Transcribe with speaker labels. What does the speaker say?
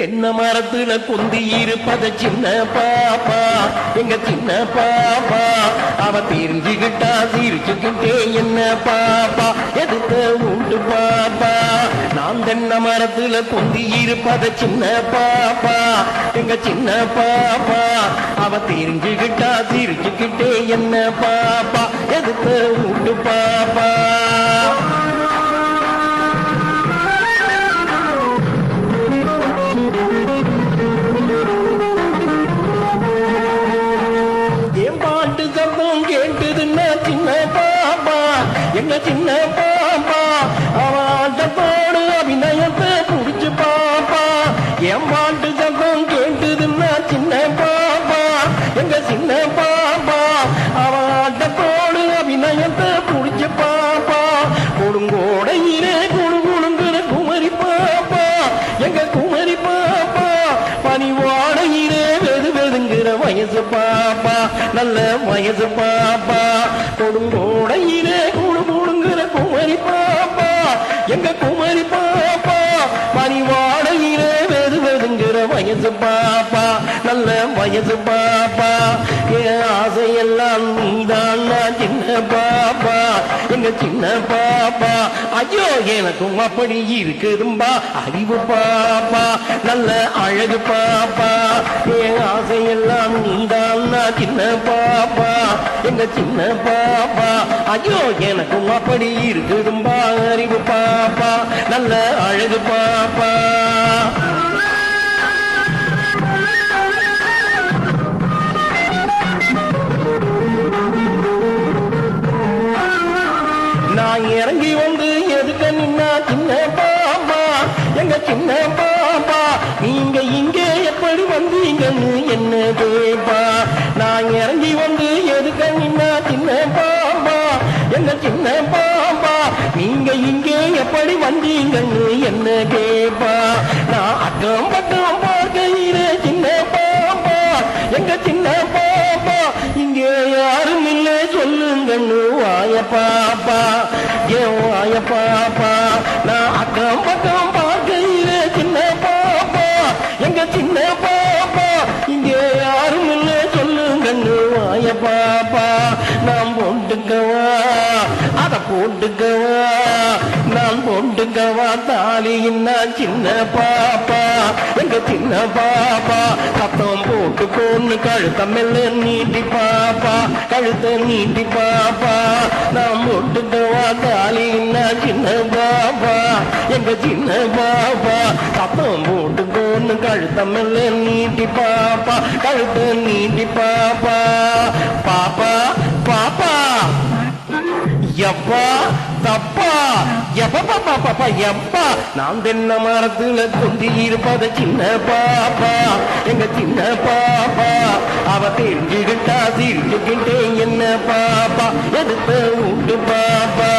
Speaker 1: தென்னை மரத்துல கொந்தி இருப்பத சின்ன பாப்பா எங்க சின்ன பாப்பா அவ தெரிஞ்சுக்கிட்டா சிரிச்சுக்கிட்டே என்ன பாப்பா எதுக்கு உண்டு பாப்பா நான் தென்னை மரத்துல கொந்தி இருப்பத சின்ன பாப்பா எங்க சின்ன பாப்பா அவ தெரிஞ்சுக்கிட்டா சிரிச்சுக்கிட்டே என்ன பாப்பா எதுக்கு உண்டு பாப்பா சின்ன பாப்பா எங்க சின்ன பாப்பா அவட்டத்தோடு அபிநயத்தை புடிச்சு பாப்பா என் பாட்டு சத்தம் கேட்டுதுன்னா சின்ன பாப்பா எங்க சின்ன பாப்பா அவட்டத்தோடு அபிநயத்தை புடிச்சு பாப்பா கொடுங்கோடையிலே குழுங்குழுங்குற குமரி பாப்பா எங்க குமரி பாப்பா பனிவாடையிலே வெது வெதுங்கிற வயசு பாப்பா நல்ல வயசு பாப்பா கொடுங்கோடையிலே குழு குழுங்குற குமரி பாப்பா எங்க குமரி பாப்பா பனிவாடையிலே வெது வெதுங்கிற வயசு பாப்பா நல்ல வயசு பாப்பா என் ஆசையெல்லாம் நீதான் சின்ன பாப்பா எங்க சின்ன பாப்பா ஐயோ எனக்கும் அப்படி இருக்குதும்பா அறிவு பாப்பா நல்ல அழகு பாப்பா என் ஆசையெல்லாம் நீதான் சின்ன பாப்பா எங்க சின்ன பாப்பா ஐயோ எனக்கும் அப்படி இருக்குதும்பா அறிவு பாப்பா நல்ல அழகு பாப்பா நான் இறங்கி வந்து எதுக்க நின்னா சின்ன பாப்பா எங்க சின்ன பாப்பா நீங்க இங்கே எப்படி வந்தீங்கன்னு என்ன கேப்பா நான் இறங்கி வந்து எதுக்க நின்னா சின்ன பாப்பா எங்க சின்ன பாப்பா நீங்க இங்கே எப்படி வந்தீங்கன்னு என்ன கேப்பா நான் அக்கம் பக்கம் பார்க்கையிலே சின்ன பாப்பா எங்க சின்ன பாப்பா இங்கே யாரும் இல்லை சொல்லுங்கன்னு வாய பாப்பா ஏன் வாய பாப்பா நான் அக்கம் பக்கம் பார்க்கையிலே சின்ன பாப்பா எங்க சின்ன பாப்பா இங்கே யாரும் இல்லை சொல்லுங்கன்னு வாய பாப்பா நான் போட்டுக்கவா அத போட்டுக்கவா நான் போட்டுக்கவா தாலின்னா சின்ன பாப்பா எங்க சின்ன பாப்பா சத்தம் போட்டுக்கோன்னு கழுத்த மெல்ல நீட்டி பாப்பா கழுத்த நீட்டி பாப்பா நான் போட்டுக்கவா தாலின்னா சின்ன பாப்பா எங்க சின்ன பாப்பா சத்தம் போட்டுக்கோன்னு கழுத்த மெல்ல நீட்டி பாப்பா கழுத்த நீட்டி பாப்பா பாப்பா பாப்பா எப்பா தப்பா எப்பா பாப்பா எப்பா நான் தென்னை மரத்துல கொந்தி இருப்பத சின்ன பாப்பா எங்க சின்ன பாப்பா அவ தெரிஞ்சுக்கிட்டா சிரிச்சுக்கிட்டே என்ன பாப்பா எதுக்கு உண்டு பாப்பா